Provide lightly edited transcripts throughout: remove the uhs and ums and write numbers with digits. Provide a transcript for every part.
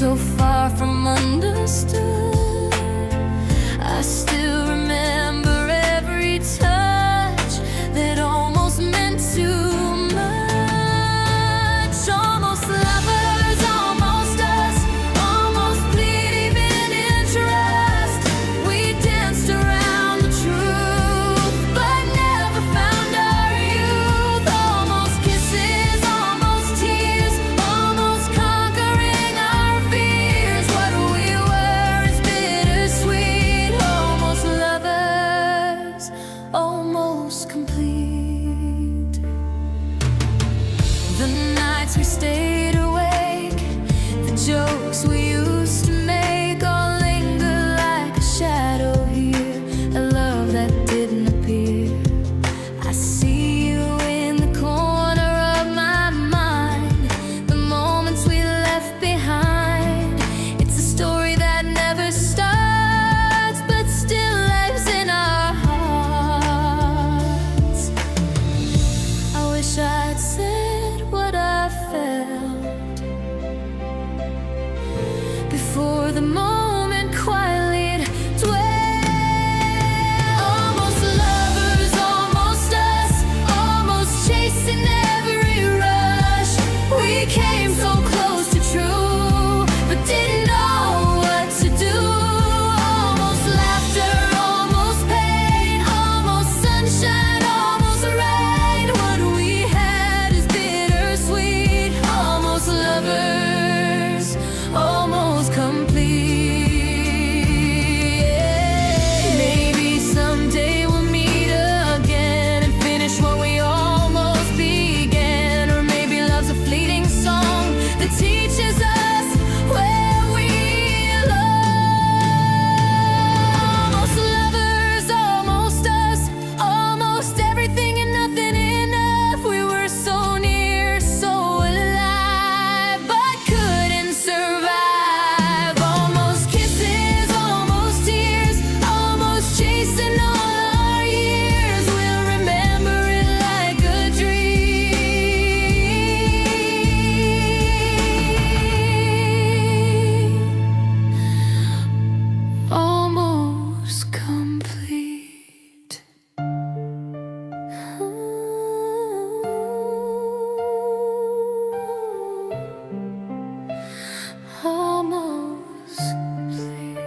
so far from understood. I still remember every touch that almost meant too much. Almost lovers, almost us, almost believing in trust. We danced around the truth, but never found our youth. Almost kisses, almost tears, almost conquering our fears. What we were is bittersweet. Almost lovers, almost complete. The nights we stayed awake, the jokes we used to make, all linger like a shadow here, a love that didn't appear. I see you in the corner of my mind, the moments we left behind. It's a story that never starts, but still lives in our hearts. I wish I'd said what I felt before the moment quietly dwelled. Almost lovers, almost us, almost chasing every rush. We came so close to true, but didn't know what to do. Almost laughter, almost pain, almost sunshine, almost rain. What we had is bittersweet. Almost lovers, almost complete. Maybe someday we'll meet again and finish what we almost began. Or maybe love's a fleeting song that teaches us where we belong. Almost lovers, almost us, almost everything and nothing enough. We were so near, so alive, but couldn't survive. Almost kisses, almost tears, almost chasing all our years. We'll remember it like a dream. Almost complete. Almost complete.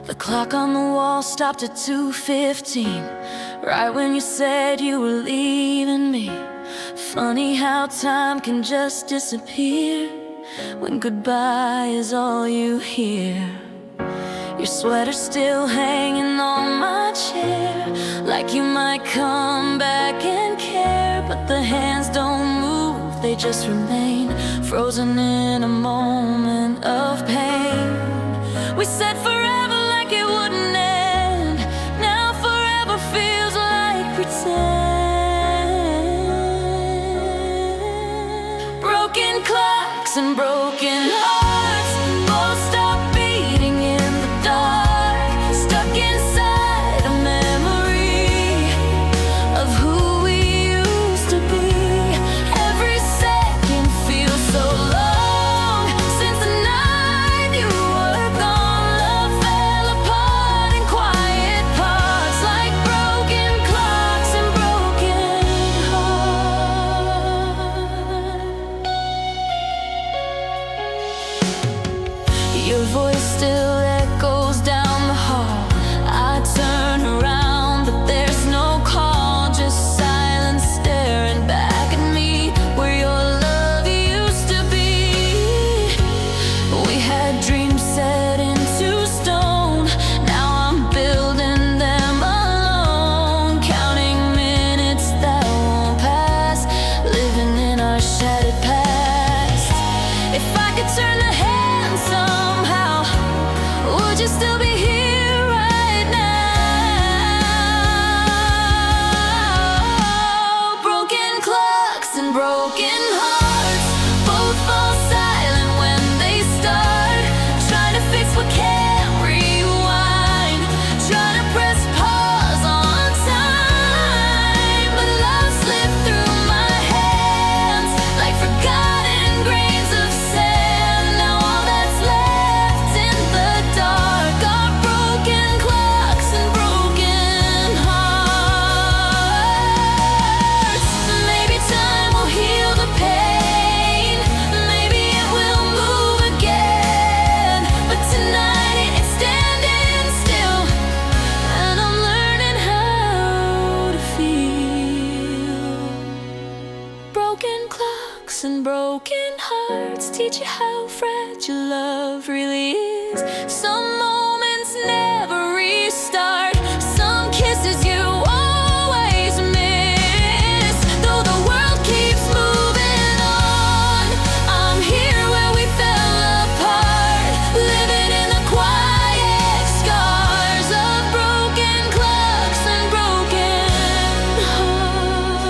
The clock on the wall stopped at 2:15, right when you said you were leaving me. Funny how time can just disappear when goodbye is all you hear. Your sweater still hanging on my chair, like you might come back and care. But the hands don't move, they just remain frozen in a moment of pain. We said forever like it wouldn't end. Now forever feels like pretend. Broken clocks and broken hearts both stop beating in the dark. Stuck inside a memory of who we used to be. Every second feels so long since the night you were gone. Love fell apart in quiet parts, like broken clocks and broken hearts. Your voice still echoes down the hall. I turn around, but there's no call, just silence staring back at me where your love used to be. We had dreams set into stone, now I'm building them alone. Counting minutes that won't pass, living in our shattered past. If I could turn the hand somehow, broken hearts teach you how fragile love really is. Some moments never restart, some kisses you always miss. Though the world keeps moving on, I'm here where we fell apart, living in the quiet scars of broken clocks and broken hearts.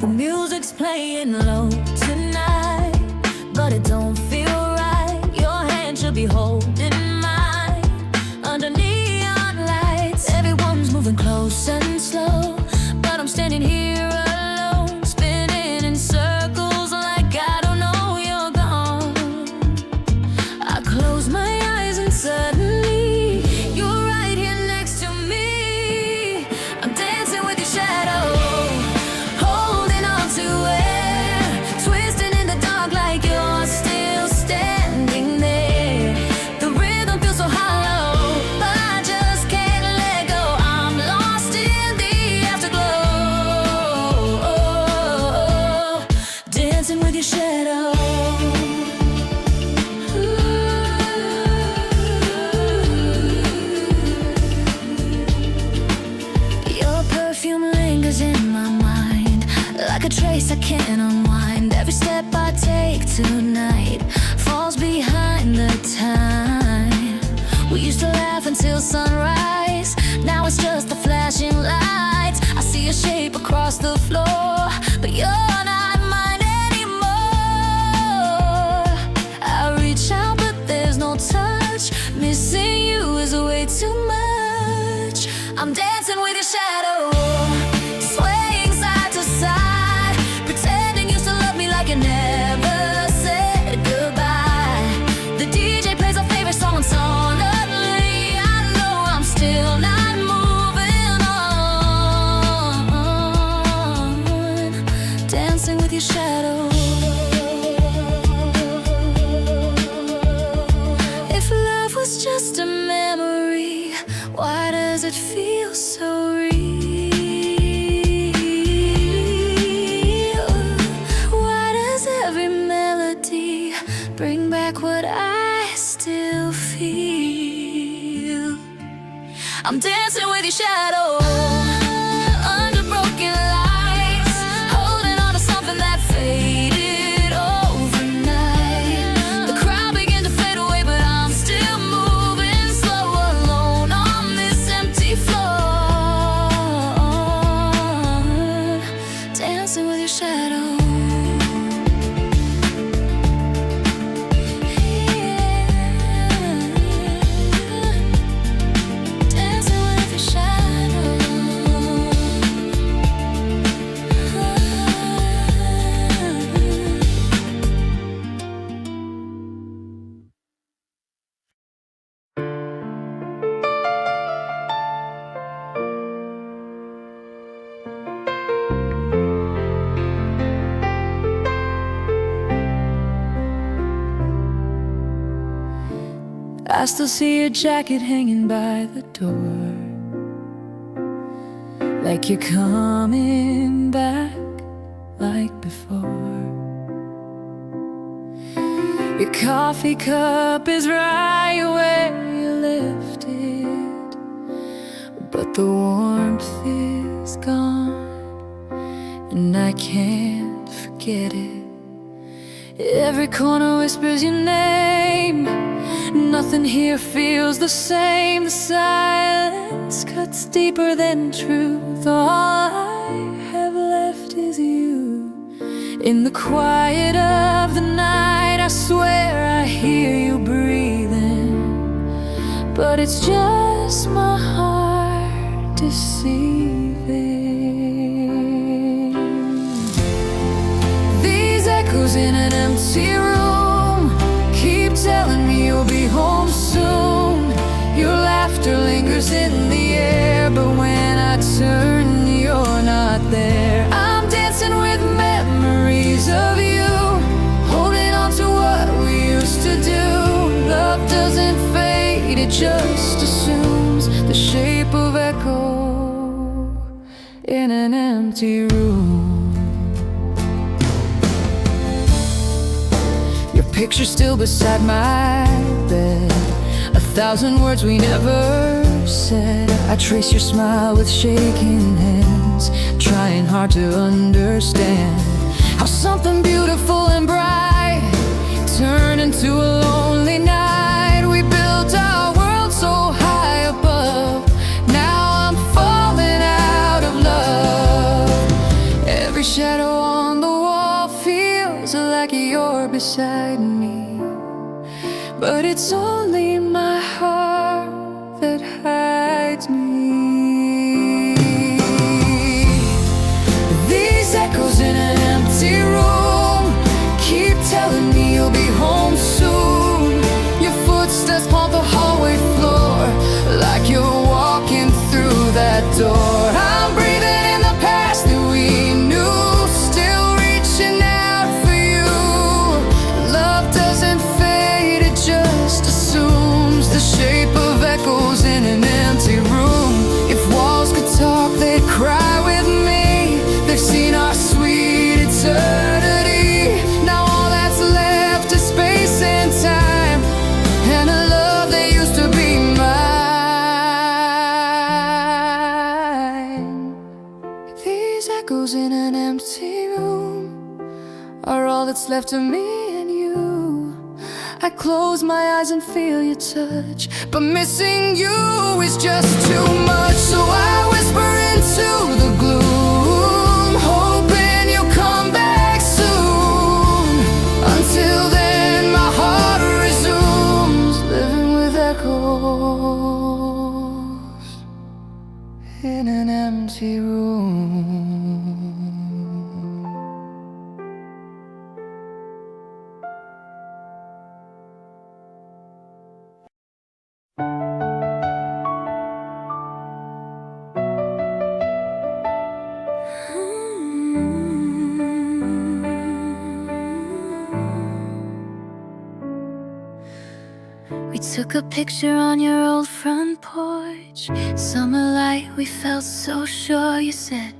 The music's playing low tonight, but it don't feel right. Your hand should be holding mine under neon lights. Everyone's moving close and slow, but I'm standing here alone, spinning in circles like I don't know you're gone. I close my eyes and suddenly you're right here next to me. I'm dancing with your shadow, holding on to air, twisting in the dark like you're still standing there. The rhythm feels so hollow, but I just can't let go. I'm lost in the afterglow, dancing with your shadow. Your perfume lingers in my mind like a trace I can't unwind. Every step I take tonight falls behind the time we used to laugh until sunrise. Now it's just the flashing lights. I see a shape across the floor, but you're not mine anymore. I reach out, but there's no touch. Missing you is way too much. I'm dancing with your shadow, swaying side to side, pretending you still love me like you never said goodbye. The DJ plays our favorite song and suddenly I know I'm still not moving on, dancing with your shadow. If love was just a memory, why does it feel so real? Why does every melody bring back what I still feel? I'm dancing with your shadow under broken lights, holding on to something that faded overnight. The crowd began to fade away, but I'm still moving slow, alone on this empty floor, dancing with your shadow. Dancing with your shadow. I still see your jacket hanging by the door, like you're coming back like before. Your coffee cup is right where you left it, but the warmth is gone, and I can't forget it. Every corner whispers your name, nothing here feels the same. The silence cuts deeper than truth. All I have left is you. In the quiet of the night, I swear I hear you breathing, but it's just my heart deceiving. echoes in an empty room. Keep telling me you'll be home soon. Your laughter lingers in the air, but when I turn, you're not there. I'm dancing with memories of you, holding on to what we used to do. Love doesn't fade, it just assumes the shape of echo in an empty room. Your picture's still beside my bed, 1,000 words we never said. I trace your smile with shaking hands, trying hard to understand how something beautiful and bright turned into a lonely night. We built our world so high above, now I'm falling out of love. Every shadow on the wall feels like you're beside me, but it's only my heart that hides me. These echoes in an empty room keep telling me you'll be home soon. Your footsteps haunt the hallway floor, like you're walking through that door. I'm breathing in the past that we knew, still reaching out for you. Love doesn't fade, it just assumes the shape of echoes in an empty room. If walls could talk, they'd cry with me. They've seen our sweet eternity. Now all that's left is space and time, and a love that used to be mine. These echoes in an empty room are all that's left of me and you. I close my eyes and feel your touch, but missing you is just too much. So I whisper into the gloom, hoping you'll come back soon. Until then, my heart resumes living with echoes in an empty room. We took a picture on your old front porch. Summer light, we felt so sure. You said,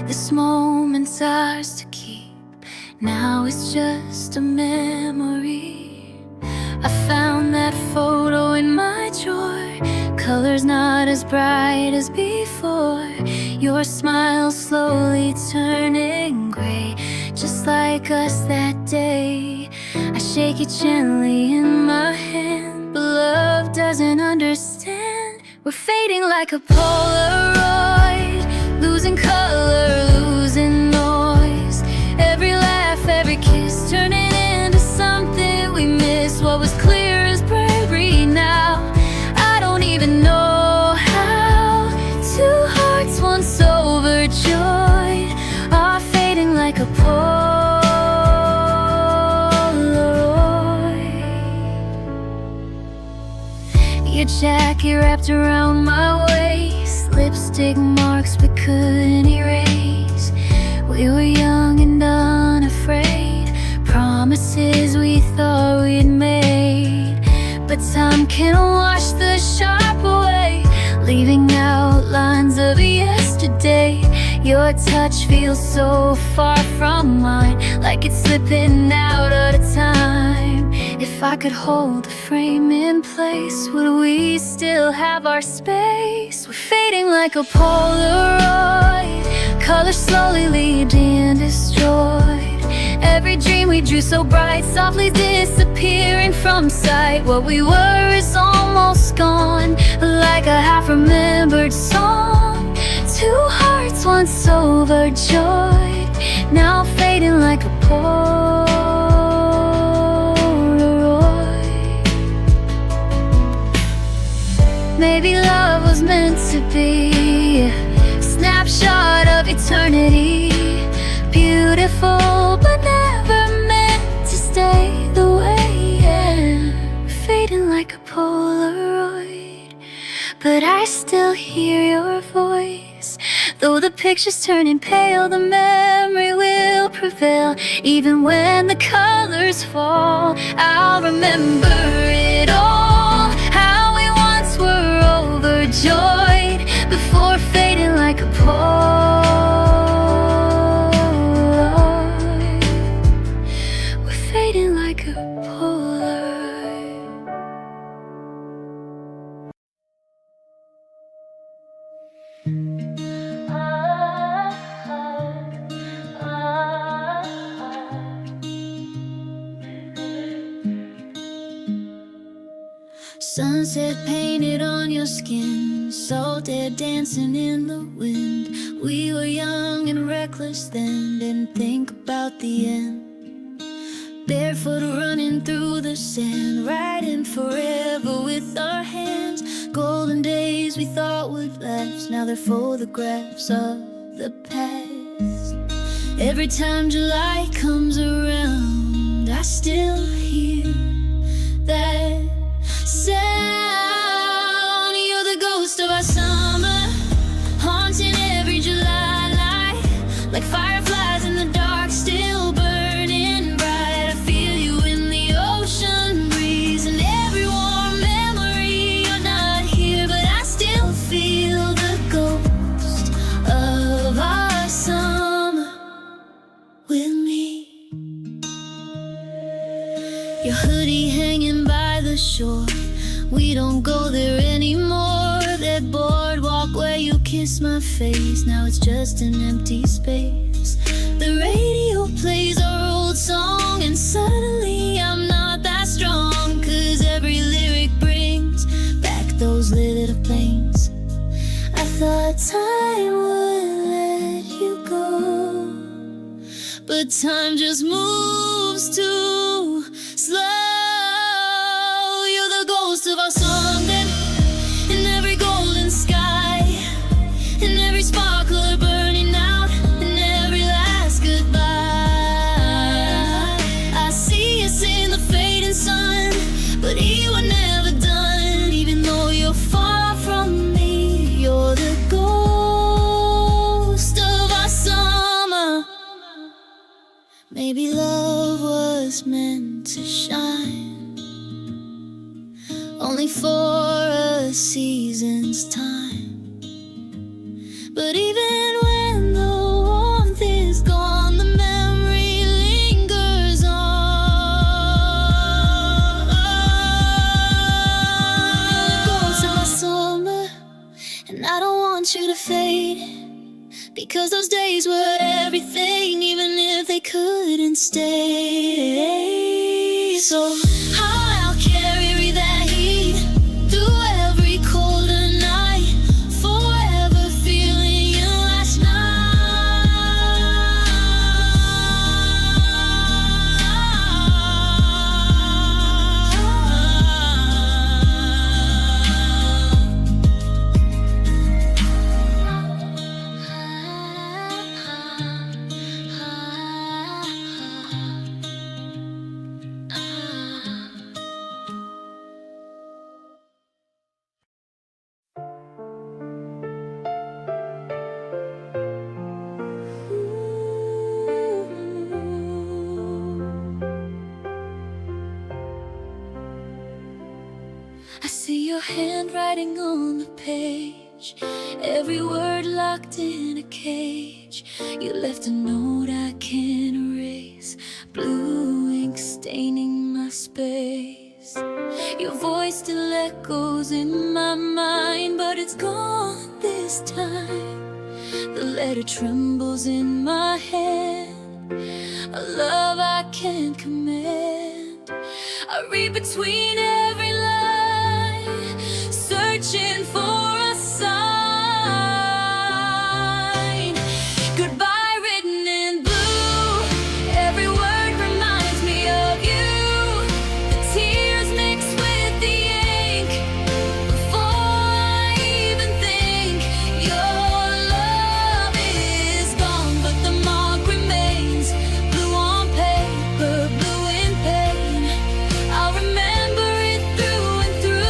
this moment's ours to keep. Now it's just a memory. I found that photo in my drawer. Colors not as bright as before. Your smile slowly turning gray, just like us that day. I shake it gently in my hand, but love doesn't understand. We're fading like a Polaroid, losing color, losing noise. Every laugh, every kiss turning into something we miss. What was clear is blurry now. I don't even know how. Two hearts once overjoyed are fading like a Polaroid. Your jacket wrapped around my waist, lipstick marks we couldn't erase. We were young and unafraid, promises we thought we'd made. But time can wash the sharp away, leaving outlines of yesterday. Your touch feels so far from mine, like it's slipping out of time. If I could hold the frame in place, would we still have our space? We're fading like a Polaroid, colors slowly leaving and destroyed. Every dream we drew so bright, softly disappearing from sight. What we were is almost gone, like a half-remembered song. Two hearts once overjoyed, now fading like a Polaroid. Maybe love was meant to be a snapshot of eternity, beautiful but never meant Though the picture's turning pale, the memory will prevail. Even when the colors fall, I'll remember it all. How we once were overjoyed before fading like a Polaroid. We're fading like a Polaroid. Sunset painted on your skin, salt air dancing in the wind. We were young and reckless then, didn't think about the end. Barefoot running through the sand, riding forever with our hands. Golden days we thought would last, now they're photographs of the past. Every time July comes around, I still hear that sound. You're the ghost of our summer, haunting every July night. Like fireflies in the dark, still burning bright. I feel you in the ocean breeze, and every warm memory. You're not here, but I still feel the ghost of our summer with me. Your hoodie hanging by the shore, we don't go there anymore. That boardwalk where you kissed my face, now it's just an empty space. The radio plays our old song, and suddenly I'm not that strong. Cause every lyric brings back those little planes. I thought time would let you go, but time just moves too slow. Of our song then, in every golden sky, in every sparkler burning out, in every last goodbye. I see us in the fading sun, but you were never done. Even though you're far from me, you're the ghost of our summer. Maybe love was meant to shine only for a season's time. But even when the warmth is gone, the memory lingers on. The ghost of our summer, and I don't want you to fade, because those days were everything, even if they couldn't stay. So I'll carry that heat through every colder night, forever feeling you last I see your handwriting on the page, every word locked in a cage. You left a note I can't erase, blue ink staining my space. Your voice still echoes in my mind, but it's gone this time. The letter trembles in my hand, a love I can't command. I read between every line, searching for a sign. Goodbye written in blue, every word reminds me of you. The tears mix with the ink, before I even think. Your love is gone, but the mark remains. Blue on paper, blue in pain. I'll remember it through and through.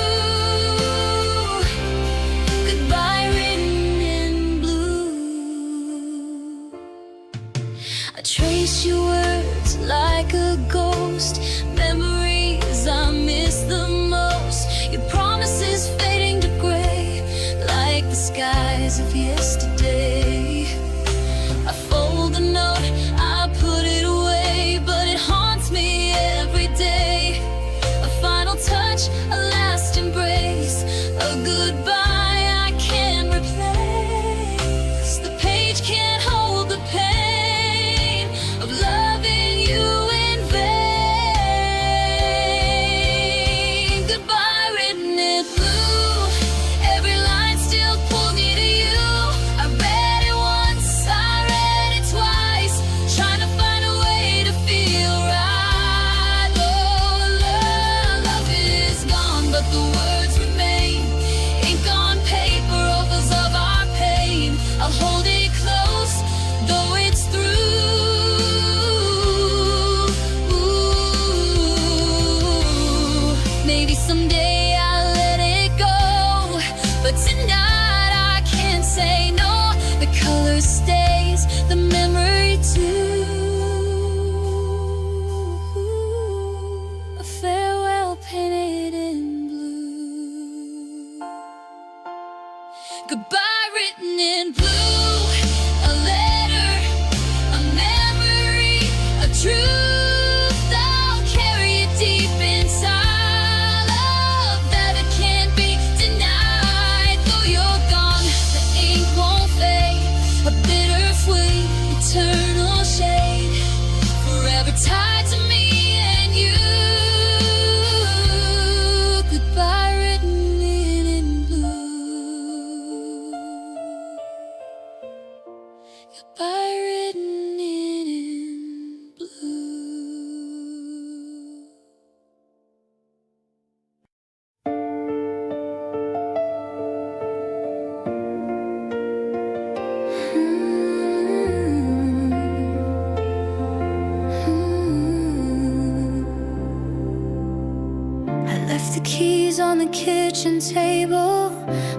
keys on the kitchen table.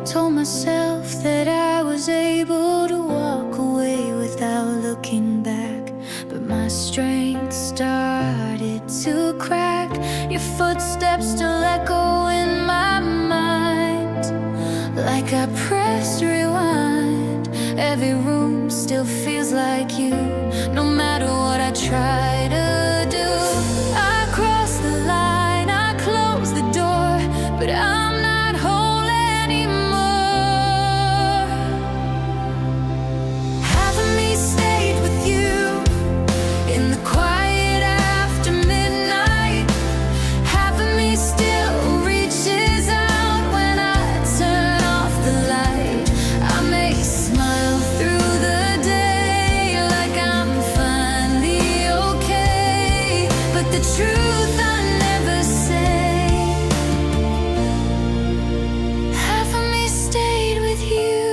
Told myself that I was able to walk away without looking back, but my strength started to crack. Your footsteps still echo in my mind, like I pressed rewind. Every room still feels like you, no matter what I try to do. I cross the line, I close the door, but I'm not whole anymore. Half of me stayed with you in the quiet after midnight. Half of me still reaches out when I turn off the light. I may smile through the day like I'm finally okay, but the truth I never say. Half of me stayed with you.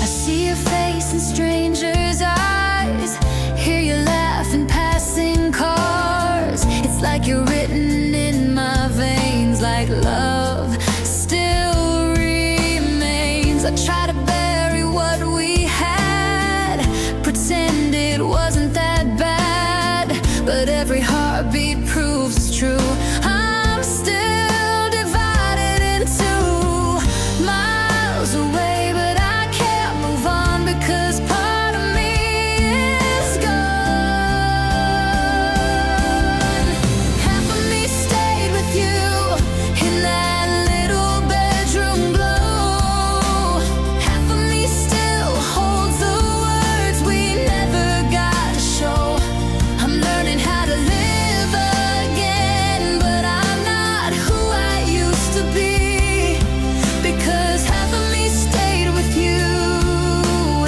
I see your face in strangers' eyes, hear you laugh in passing cars. It's like you're written in my veins, like love still remains. I try to bury what we had, pretend it wasn't that bad, but every heartbeat proves it's true. I'm still divided in two, miles away, but I can't move on because part of me is gone. Half of me stayed with you in that little bedroom glow. Half of me still holds the words we never got to show. I'm learning how to live again, but I'm not who I used to be, because half of me stayed with you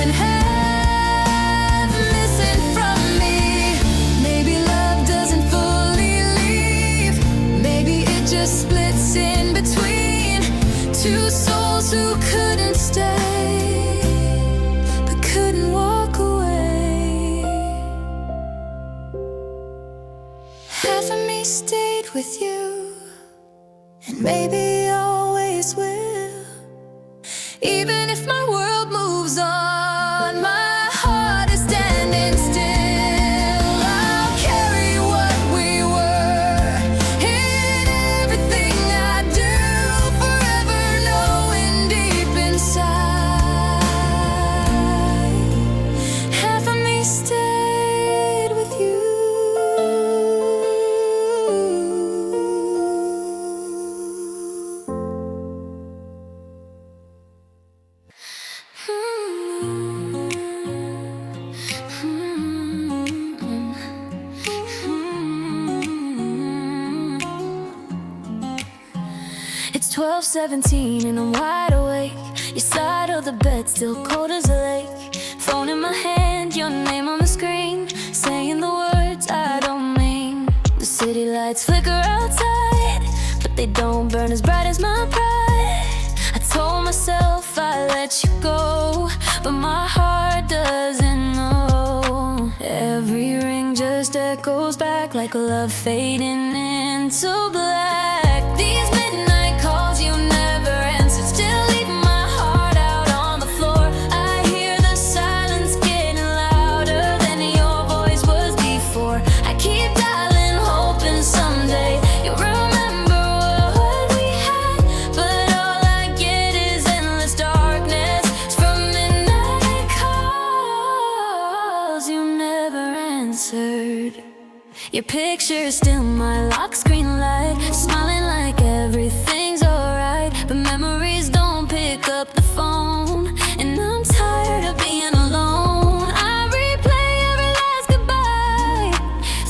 and half missing from me. Maybe love doesn't fully leave, maybe it just splits in between two souls who couldn't stay, but couldn't walk away. Half of me stayed with you, and maybe always will. Even if my world moves on, my heart is standing still. I'll carry what we were in everything I do, forever knowing deep inside, half of me stayed with you. It's 12:17 and I'm wide awake. Your side of the bed still cold as a lake. Phone in my hand, your name on the screen, saying the words I don't mean. The city lights flicker outside, but they don't burn as bright as my pride. I told myself I'd let you go, but my heart doesn't know. Every ring just echoes back like love fading into black. These midnight calls you never answered still leave my heart out on the floor. I hear the silence getting louder than your voice was before. I keep dialing, hoping someday you'll remember what we had, but all I get is endless darkness from midnight calls you never answered. Your picture is still my lock screen light, smiling like everything's alright, but memories don't pick up the phone, and I'm tired of being alone. I replay every last goodbye,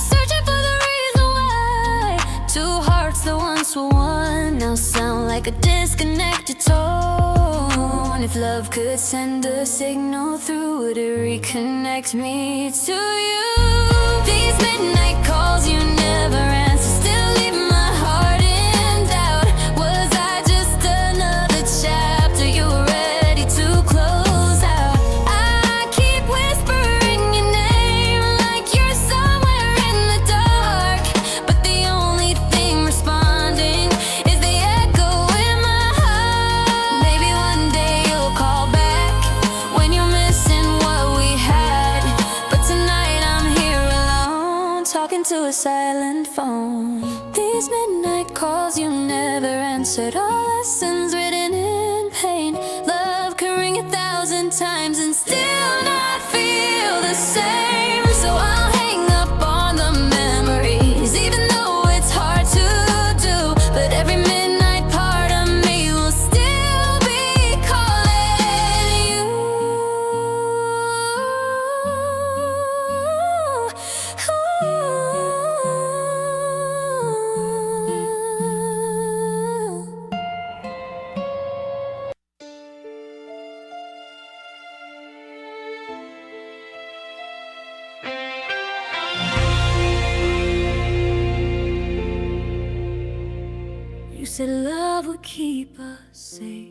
searching for the reason why. Two hearts that once were one now sound like a disconnected tone. If love could send a signal through, would it reconnect me to you? These midnight calls you never answer still leave my heart in doubt. Was I just another chapter you were ready to close out? I keep whispering your name like you're someone to a silent phone. These midnight calls you never answered, all lessons written in pain. Love can ring 1,000 times and still not feel the same. So I'll hang up on the memories, even though it's hard to do. But every midnight part of me will still be calling you. You said love would keep us safe,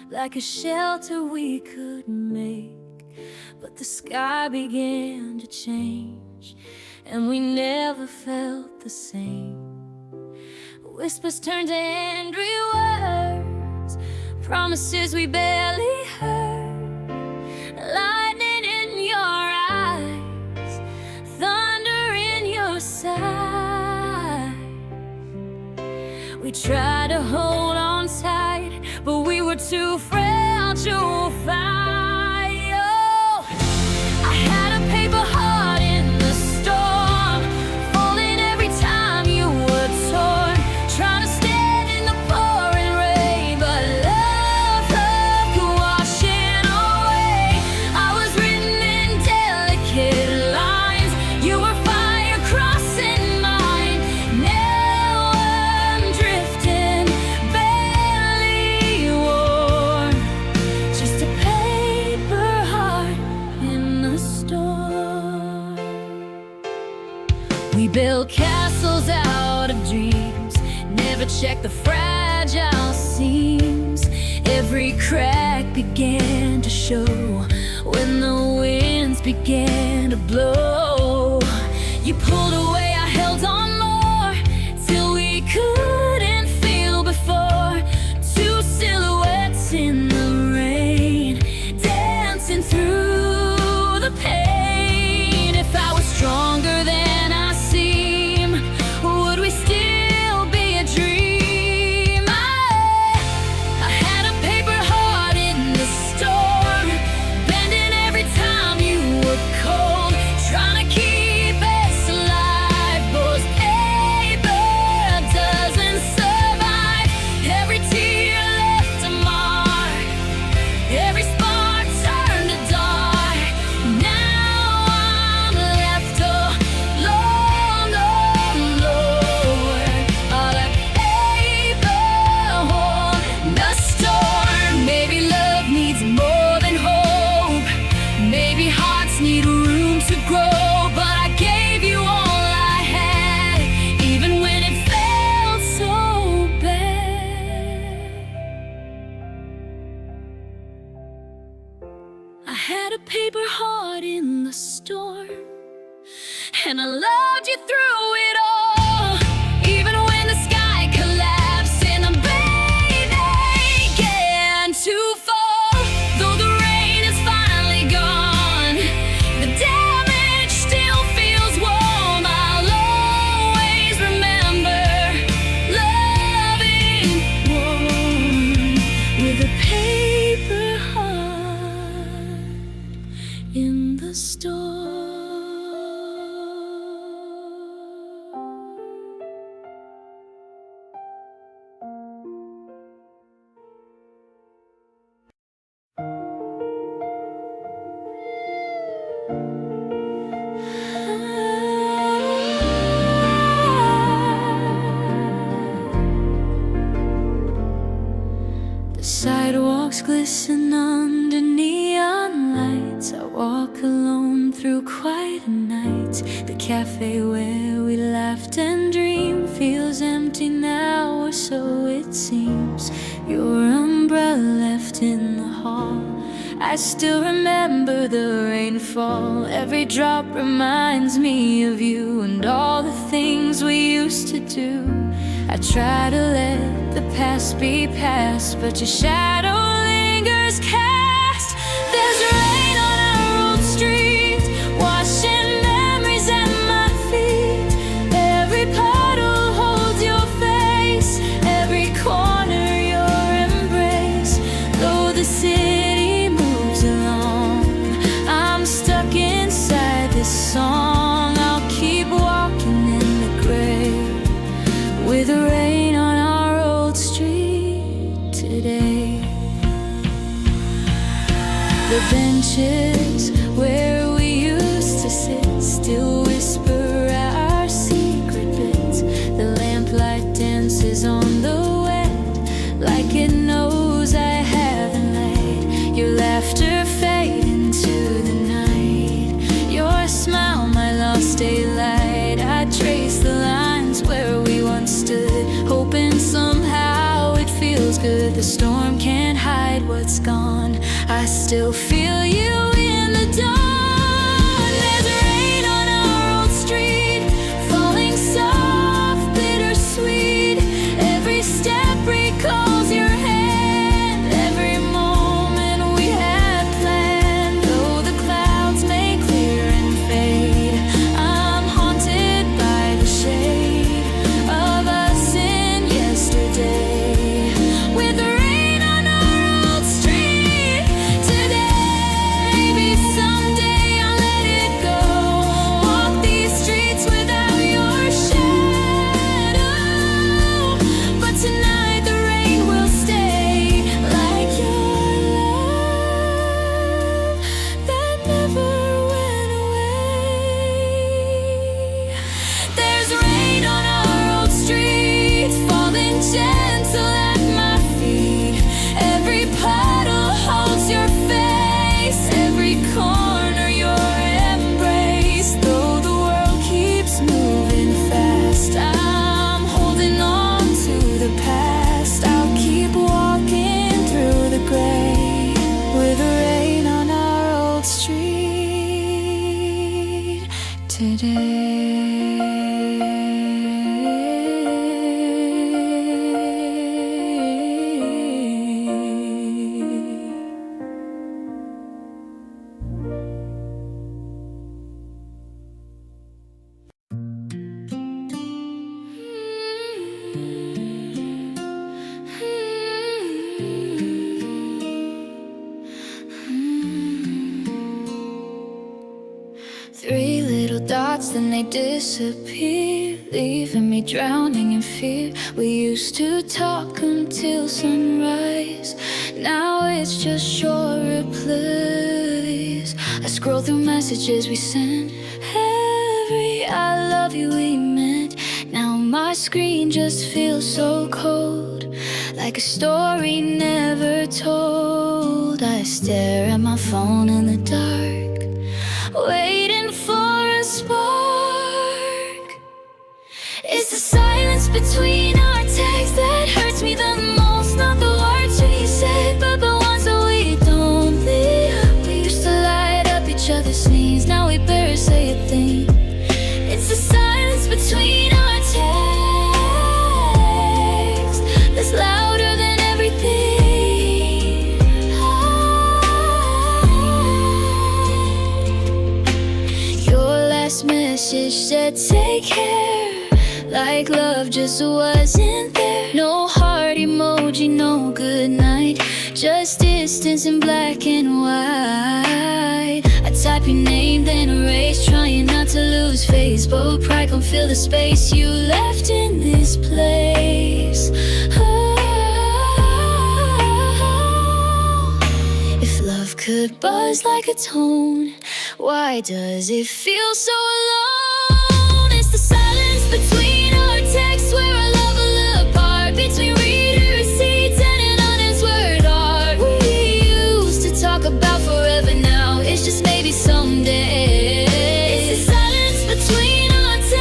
like a shelter we could make. But the sky began to change, and we never felt the same. Whispers turned to angry words, promises we barely heard. Lightning in your eyes, thunder in your side. We tried to hold on tight, but we were too frail to fight. Oh, I had a paper heart in the storm, falling every time you were torn, trying to stand in the pouring rain, but love could wash it away. I was written in delicate lines, you were fire crossing mine. Now I'm drifting, barely warm, just a paper heart in the storm. We built castles out of dreams, never checked the fragile seams. Every crack began to show when the winds began to blow. You pulled away, I held on more, till we couldn't feel before. Two silhouettes in the rain, dancing through the pain. If I was stronger than I seem, would we still be a dream? I had a paper heart in the storm, bending every time you were cold, trying to keep us alive. But paper doesn't survive. Every tear left a mark, every spark turned to dark. Now I'm left alone, all a paper holding the storm. Maybe love needs more than hope, maybe hearts need room to grow. But I gave you all I had, even when it felt so bad. I had a paper heart in the storm, and I loved you through it all. Even when the sky collapsed and the began to fall, though the rain is finally gone, the damage still feels warm. I'll always remember loving warm with a paper heart in the storm. The sidewalks glisten under neon lights. I walk alone through quiet nights. The cafe where we laughed and dreamed feels empty now, or so it seems. Your umbrella left in the hall, I still remember the rainfall. Every drop reminds me of you and all the things we used to do. I try to let the past be past, but your shadow lingers cast. There's rain on our old street, washing memories at my feet. The benches where we used to sit still whisper our secret bits. The lamplight dances on the wet like it knows I haven't laid. Your laughter fade into the night. Your smile, my lost daylight. I trace the lines where we once stood, hoping somehow it feels good. The storm can't hide what's gone. I still feel you in the dawn. There's rain on our old street, falling soft, bittersweet. Every step recalls your hand, every moment we had planned. Though the clouds may clear and fade, I'm haunted by the shade of us in yesterday. With rain on our old street today, maybe someday I'll let it go. Walk these streets without your shadow. But tonight the rain will stay, like your love that never went away. There's rain on our old street, falling gentle at my feet. Every puddle holds your face, every corner your embrace. Though the world keeps moving fast, I'm holding on to the past. I'll keep walking through the gray with rain on our old street today. Three little dots, then they disappear, leaving me drowning in fear. We used to talk until sunrise, now it's just short replies. I scroll through messages we sent, every I love you we meant. Now my screen just feels so cold, like a story never told. I stare at my phone in the dark, waiting for a spark. It's the silence between our texts that hurts me the most. Not the words we said, but the ones that we don't live. We used to light up each other's scenes, now we barely say a thing. It's the silence between our texts that's louder than everything. Your last message said take care, like love just wasn't there. No heart emoji, no good night, just distance in black and white. I type your name then erase, trying not to lose face, but pride can't fill the space you left in this place. If love could buzz like a tone, why does it feel so alone? It's the silence between our texts where our love a little apart, between reader receipts and an honest word art. We used to talk about forever, now it's just maybe someday. It's the silence between our texts,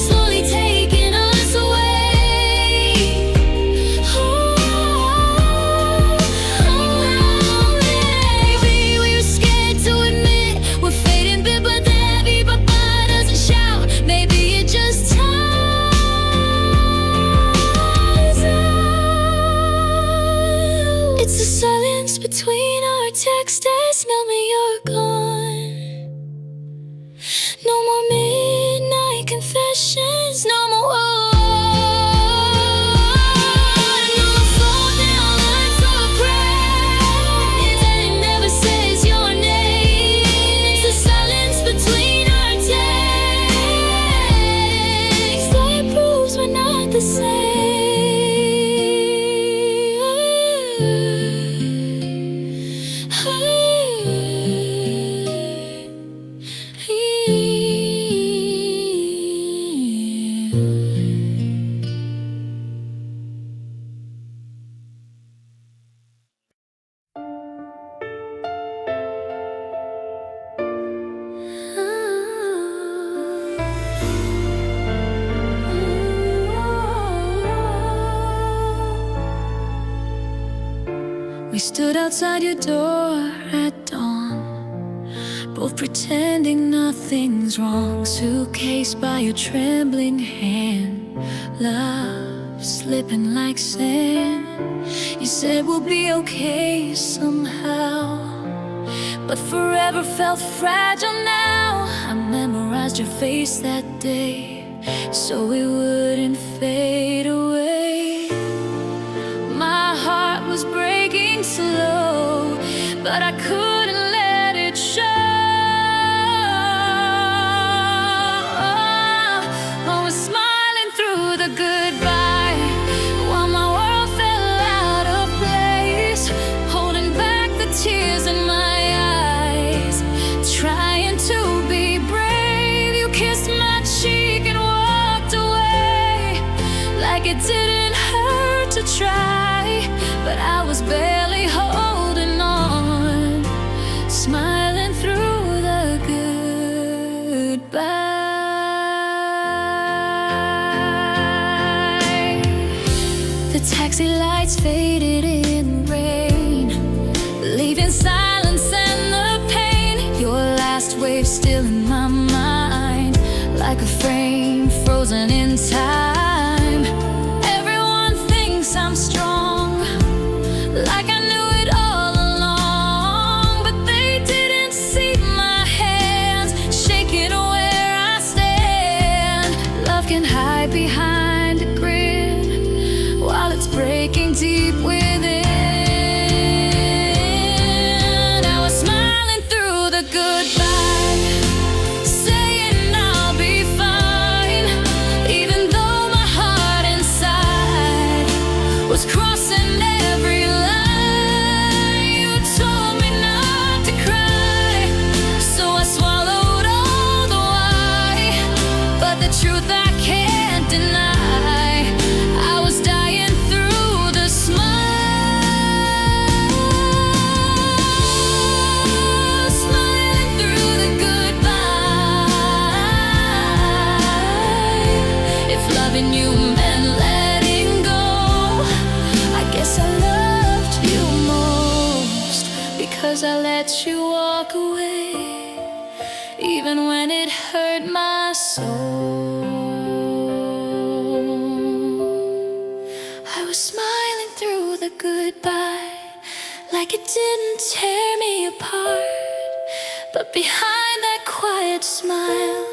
slowly taking us away. Maybe we were scared to admit we're fading bit, but the heavy papa doesn't shout. Maybe it just ties out. It's the silence between our texts that's tell me you're gone. No more midnight confessions, no more no more phone down lines or prayers, and it never says your name. It's the silence between our texts that proves we're not the same. We stood outside your door at dawn, both pretending nothing's wrong. Suitcase by your trembling hand, love slipping like sand. You said we'll be okay somehow, but forever felt fragile now. I memorized your face that day, so it wouldn't fade away. My heart was breaking slow, but I couldn't let it show. I was smiling through the goodbye, while my world fell out of place, holding back the tears in my eyes, trying to be brave. You kissed my cheek and walked away, like it didn't hurt to try, but I was barely holding on, smiling through the goodbye. The taxi lights faded in the rain, leaving silence and the pain. Your last wave still in my mind, like a frame frozen in time. Everyone thinks I'm strong, like I knew it all along, but they didn't see my hands shaking where I stand. Love can hide behind a grin while it's breaking deep within. I was smiling through the goodbye, saying I'll be fine, even though my heart inside was crossing every line. You told me not to cry, so I swallowed all the why, but the truth I can't deny, I was dying through the smile, smiling through the goodbye. If loving you meant letting go, I guess I loved you most, because I let you walk away, even when it hurt my soul. I was smiling through the goodbye, like it didn't tear me apart, but behind that quiet smile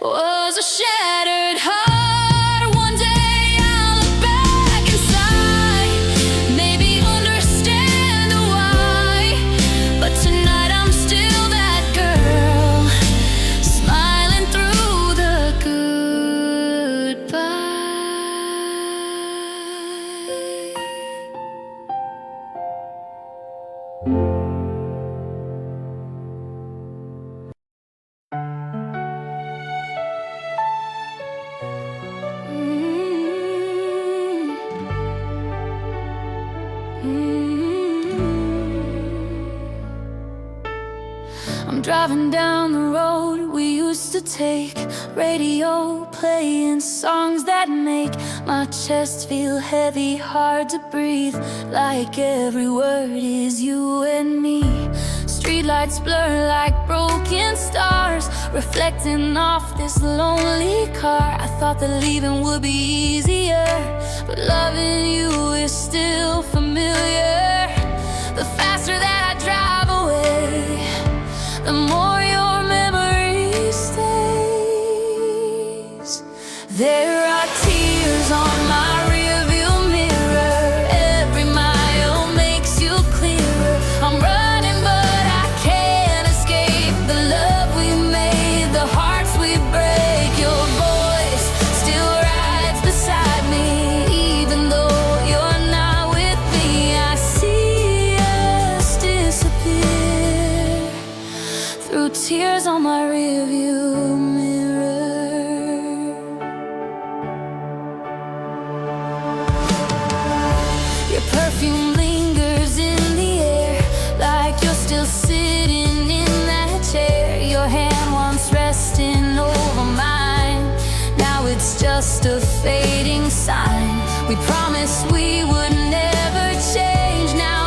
was a shattered heart. One day I'll look back inside, maybe understand why, but tonight I'm still that girl, smiling through the goodbye. I'm driving down the road we used to take, radio playing songs that make my chest feel heavy, hard to breathe, like every word is you and me. Streetlights blur like broken stars, reflecting off this lonely car. I thought that leaving would be easier, but loving you is still familiar. The faster that I drive away, the more your memory stays. There are tears on my rearview mirror, every mile makes you clearer. I'm running but I can't escape the love we made, the hearts we break. Your voice still rides beside me, even though you're not with me. I see us disappear through tears on my rearview mirror. Your perfume lingers in the air, like you're still sitting in that chair. Your hand once resting over mine, now it's just a fading sign. We promised we would never change, now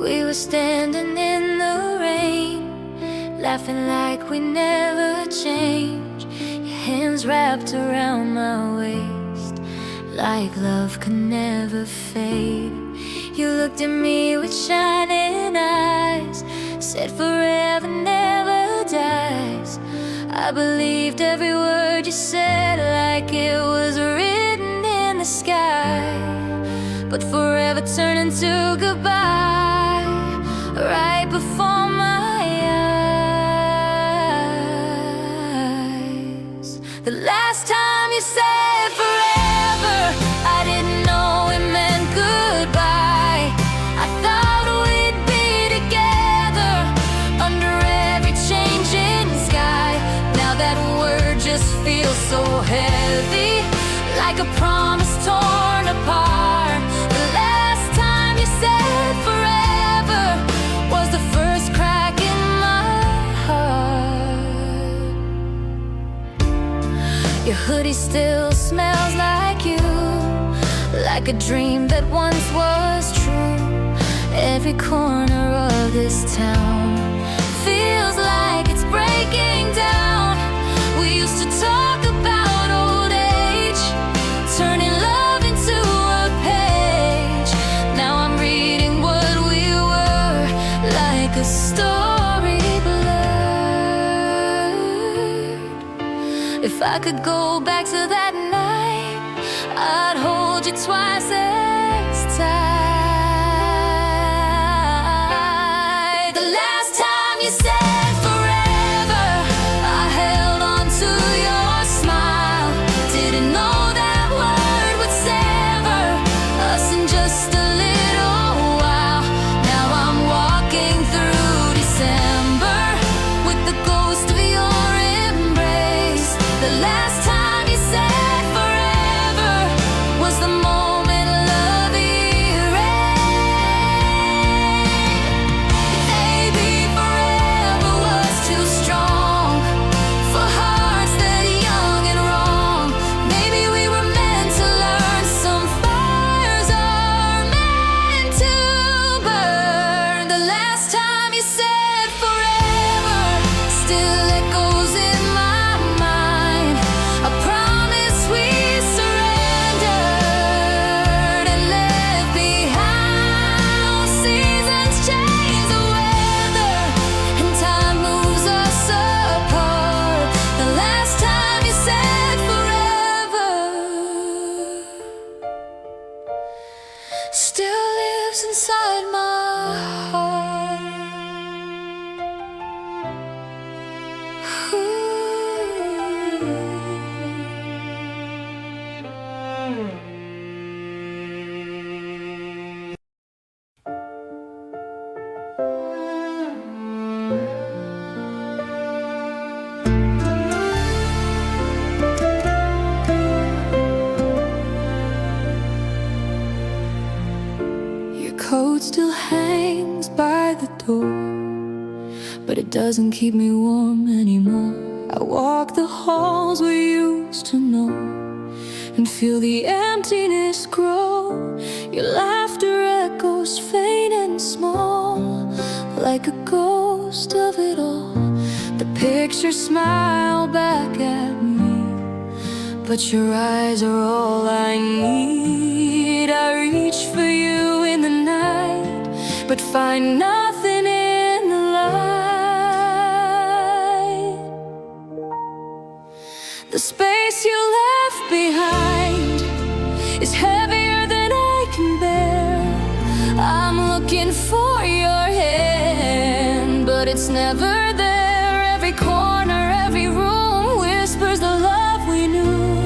We were standing in the rain, laughing like we never changed. Your hands wrapped around my waist, like love could never fade. You looked at me with shining eyes, said forever never dies. I believed every word you said like it was written in the sky. But forever turned into goodbye, right before my eyes. The last time you said forever, I didn't know it meant goodbye. I thought we'd be together under every changing sky. Now that word just feels so heavy, like a promise torn apart. The last time you said forever was the first crack in my heart. Your hoodie still smells like you, like a dream that once was true. Every corner of this town feels like it's breaking down. We used to talk about old age, turning love into a page. Now I'm reading what we were, like a story blurred. If I could go back to that night, I'd hold you twice as tight. The last time you said forever, I held on to your smile. Didn't know that word would sever us in just a little while. Now I'm walking through December with the ghost of your embrace. The last time you said forever was the moment love erased. Maybe forever was too strong for hearts that young and wrong. Maybe we were meant to learn some fires are meant to burn. The last time you said forever still echoes in my mind. A promise we surrendered and left behind. Seasons change the weather and time moves us apart. The last time you said forever still lives inside my heart. Your coat still hangs by the door, but it doesn't keep me warm anymore. I walk the halls we used to know and feel the emptiness grow. Your laughter echoes faint and small, like a ghost of it all. The pictures smile back at me, but your eyes are all I need. I reach for you in the night, but find nothing in the light. The space you left behind is heavier than I can bear. I'm looking for your hand, but it's never there. Every corner, every room whispers the love we knew.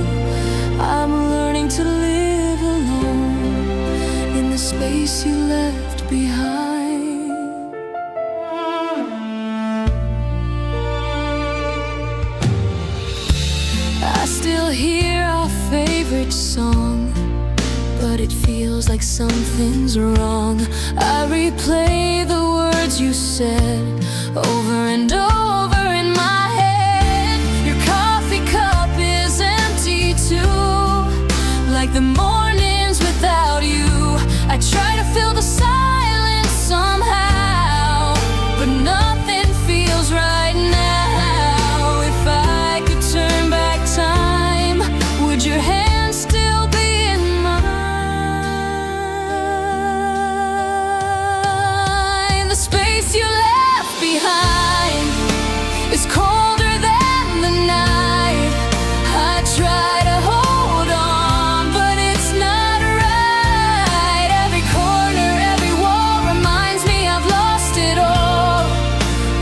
I'm learning to live alone in the space you left behind. I still hear our favorite song, but it feels like something's wrong. I replay the words you said over and over in my head. Your coffee cup is empty too, like the mornings without you. I try to fill the silence somehow. space you left behind is colder than the night. I try to hold on, but it's not right. Every corner, every wall reminds me I've lost it all.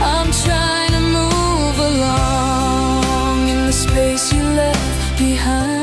I'm trying to move along in the space you left behind.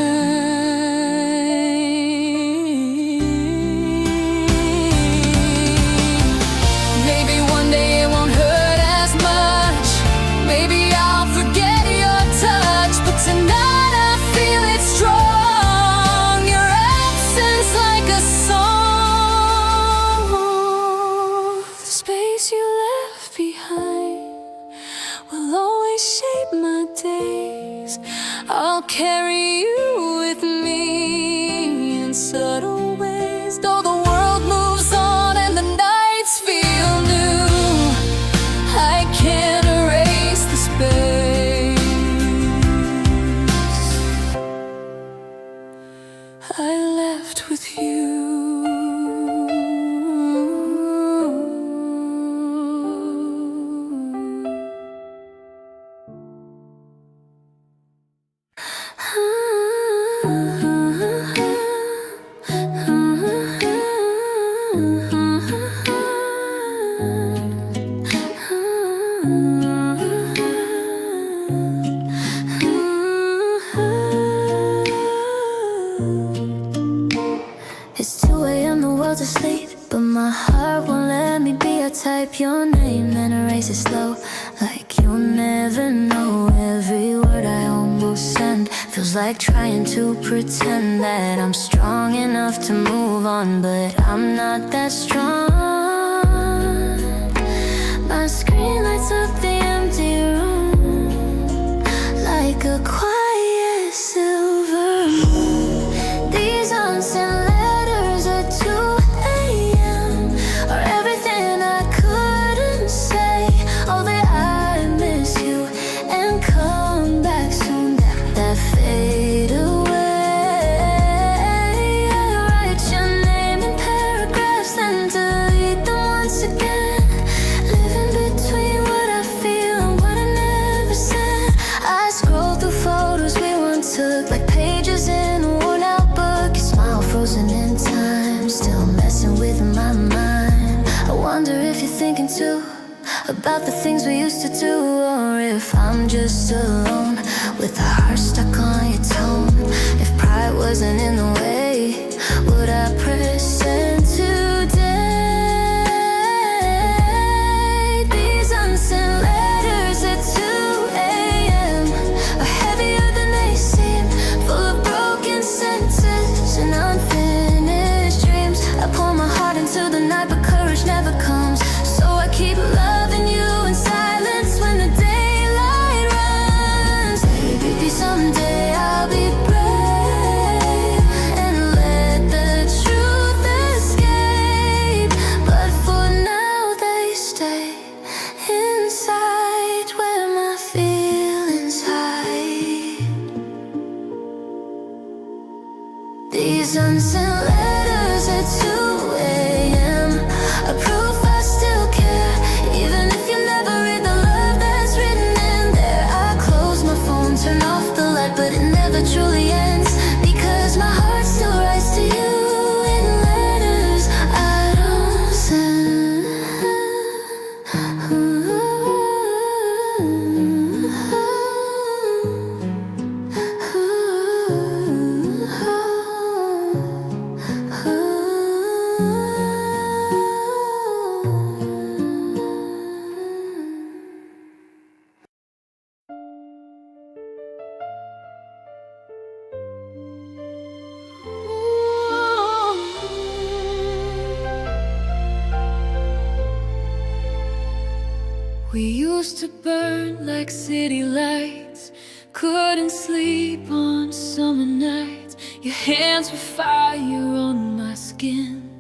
I'll carry you with me in subtle ways. Though the world moves on and the nights feel new, I can't erase the space I left with you. It's 2 a.m., the world's asleep, but my heart won't let me be. I type your name and erase it slow, like you'll never know. Every word I almost send feels like trying to pretend that I'm strong enough to move on, but I'm not that strong. My screen lights up the empty room like a quiet silver moon. These unsent letters at 2 a.m. are everything I couldn't say. Oh, that I miss you and come back soon. That fade away. I write your name in paragraphs, then delete them once again. Living between what I feel and what I never said. I scroll through photos we once took, like pages in a worn out book. Your smile frozen in time, still messing with my mind. I wonder if you're thinking too about the things we used to do, or if I'm just alone with a heart stuck on your tone. If pride wasn't in the way, would I press send today? These unsent letters at 2 a.m. are heavier than they seem, full of broken sentences and unfinished dreams. I pour my heart into the night, but courage never comes, so I keep loving you in silence when the daylight runs. Maybe someday I'll be brave and let the truth escape, but for now they stay inside where my feelings hide. These unsent letters at 2 a.m. are proof I still care, even if you never read the love that's written in there. I close my phone, turn off the light, but it never truly ends, because my heart still writes to you in letters I don't send. We used to burn like city lights, couldn't sleep on summer nights. Your hands were fire on my skin.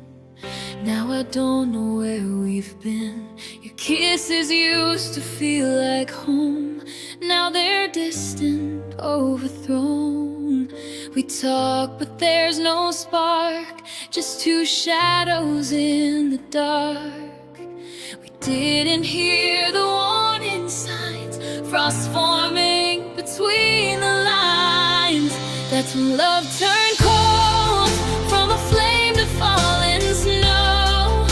Now I don't know where we've been. Your kisses used to feel like home, now they're distant, overthrown. We talk, but there's no spark, just two shadows in the dark. We didn't hear the warning signs, frost forming between the lines. That's when love turned cold, from a flame to falling snow.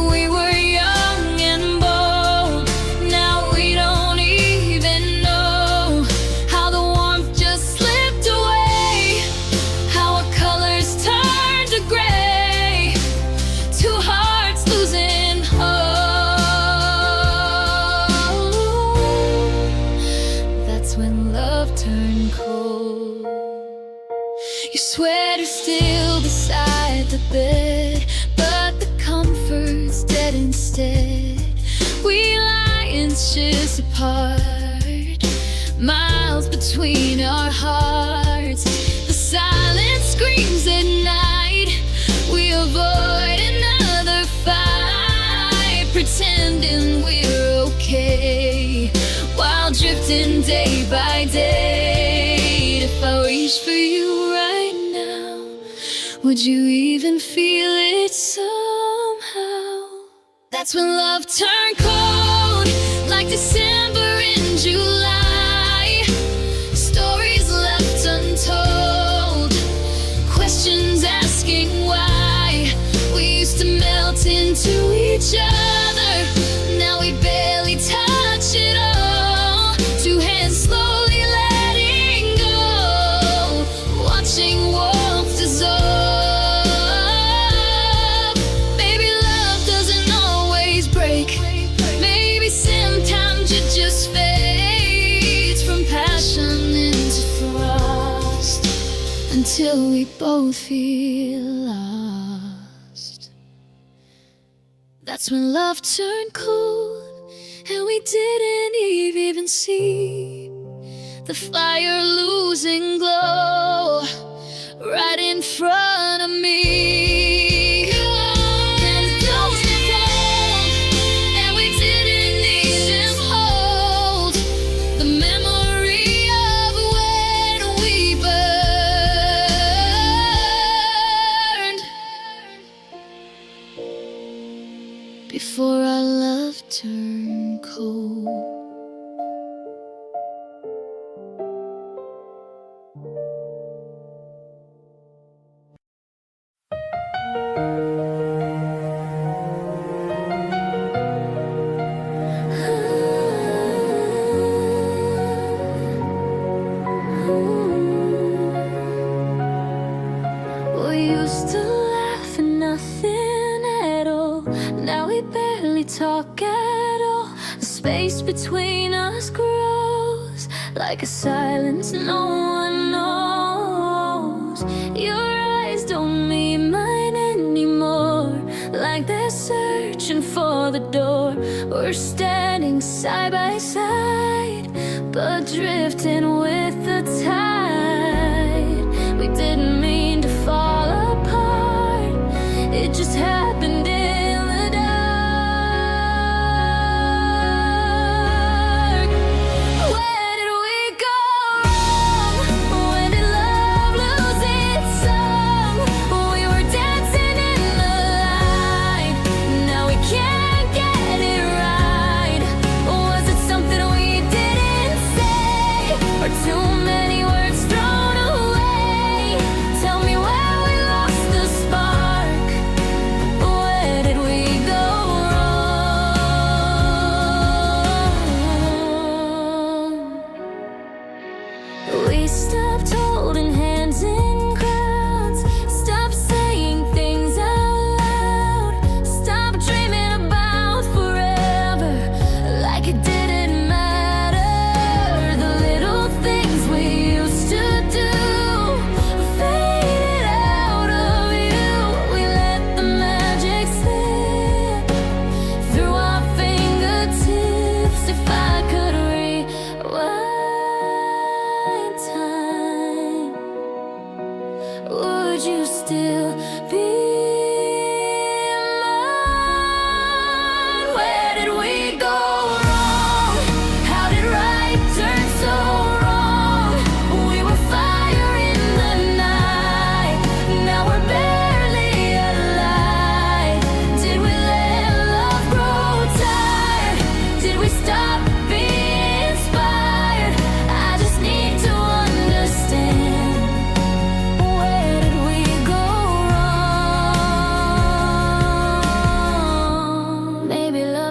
We were young and bold, now we don't even know how the warmth just slipped away, how our colors turned to gray, two hearts losing hope. That's when love turned cold. Your sweater's still beside the bed, but the comfort's dead instead. We lie inches apart, miles between our hearts. The silence screams at night. We avoid another fight, pretending we're okay, while drifting day by day. If I reach for you right now, would you even feel it somehow? That's when love turned cold, like December in July. Stories left untold, questions asking why. We used to melt into each other, now we barely touch it all. Two hands slowly letting go, watching warmth dissolve. Maybe love doesn't always break, maybe sometimes it just fades from passion into frost, until we both feel lost. That's when love turned cold, and we didn't even see the fire losing glow right in front of me. And those cold, and we didn't even hold the memory of when we burned, before our love turned cold. We used to laugh at nothing at all, now we barely talk at all. The space between us grows like a silence no one knows. Your eyes don't mean mine anymore, like they're searching for the door. We're standing side by side, but drifting with the tide. We didn't mean to fall apart, it just happened in the dark. Where did we go wrong? When did love lose its song? We were dancing in the light, now we can't get it right. Was it something we didn't say, or too many words thrown away? Tell me where we lost the spark,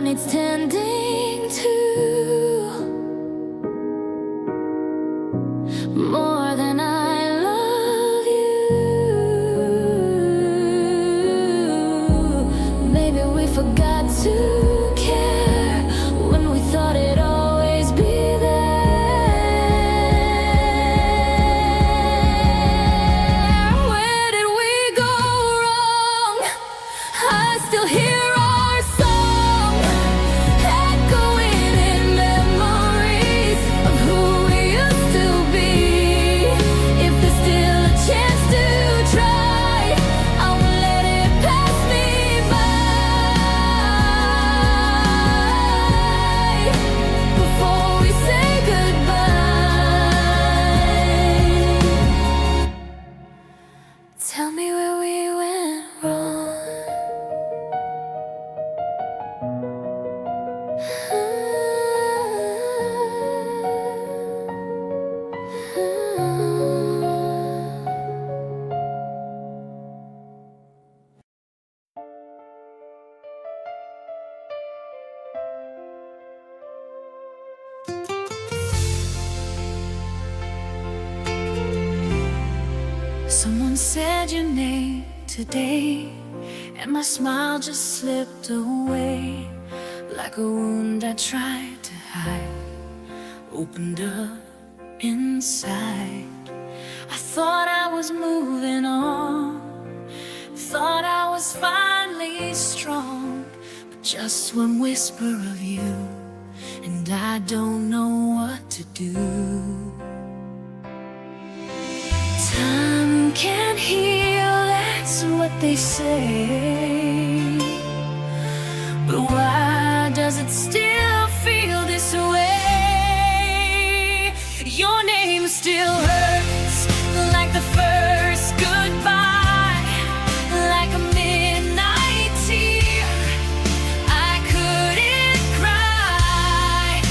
needs tending to more than I love you. Maybe we forgot to care when we thought it'd always be there. Where did we go wrong? I still hear our song echoing in memories of who we used to be. If there's still a chance to try, I won't let it pass me by before we say goodbye. Tell me where we went wrong. Someone said your name today, and my smile just slipped away. Like a wound I tried to hide, opened up inside. I thought I was moving on, thought I was finally strong, but just one whisper of you, and I don't know what to do. Time can't heal, that's what they say. But why does it still feel this way? Your name still hurts like the first goodbye, like a midnight tear. I couldn't cry.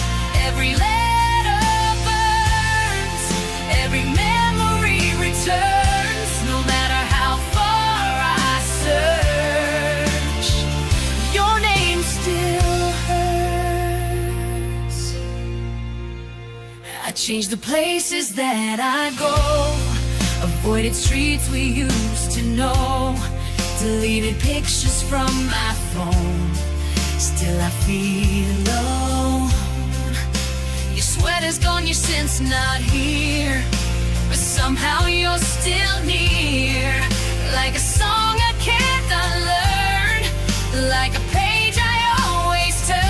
Every letter burns, every memory returns, no matter how far I search. Your name still hurts. I changed the places that I go, avoided streets we used to know, deleted pictures from my phone. Still I feel alone. Your sweater's gone, your scent's not here, but somehow you're still near. Like a song I can't unlearn, like a page I always turn.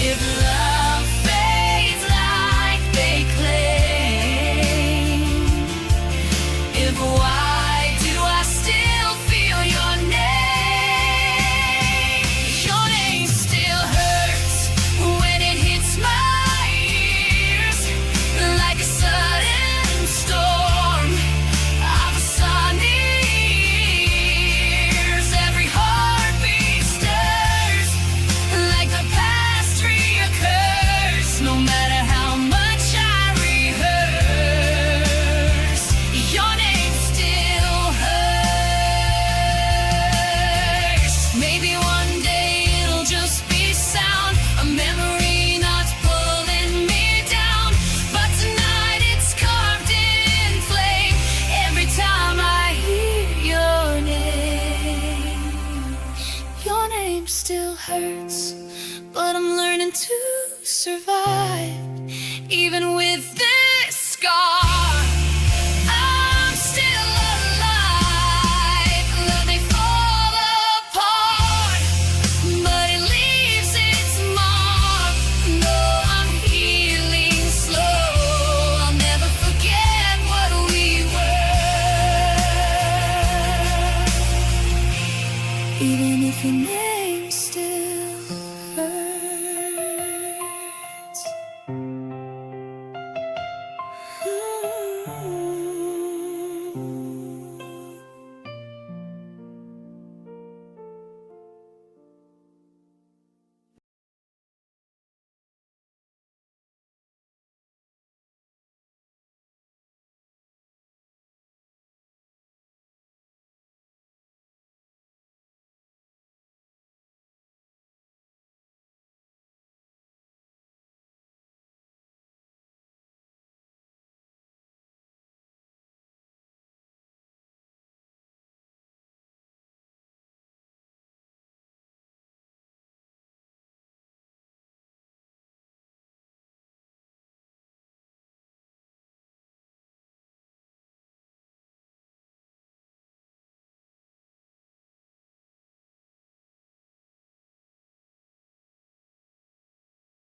If love fades like they claim, if why do I still feel your name? Your name still hurts when it hits my ears, like a sudden storm of sunny years. Every heartbeat stirs, like the past reoccurs, no matter how much I rehearse. Your name still hurts. Maybe one day it'll just be sound, a memory not pulling me down, but tonight it's carved in flame every time I hear your name. Your name still hurts, but I'm learning to survive even with this scar. I'm still alive. Love may fall apart, but it leaves its mark. No, I'm healing slow. I'll never forget what we were, even if we never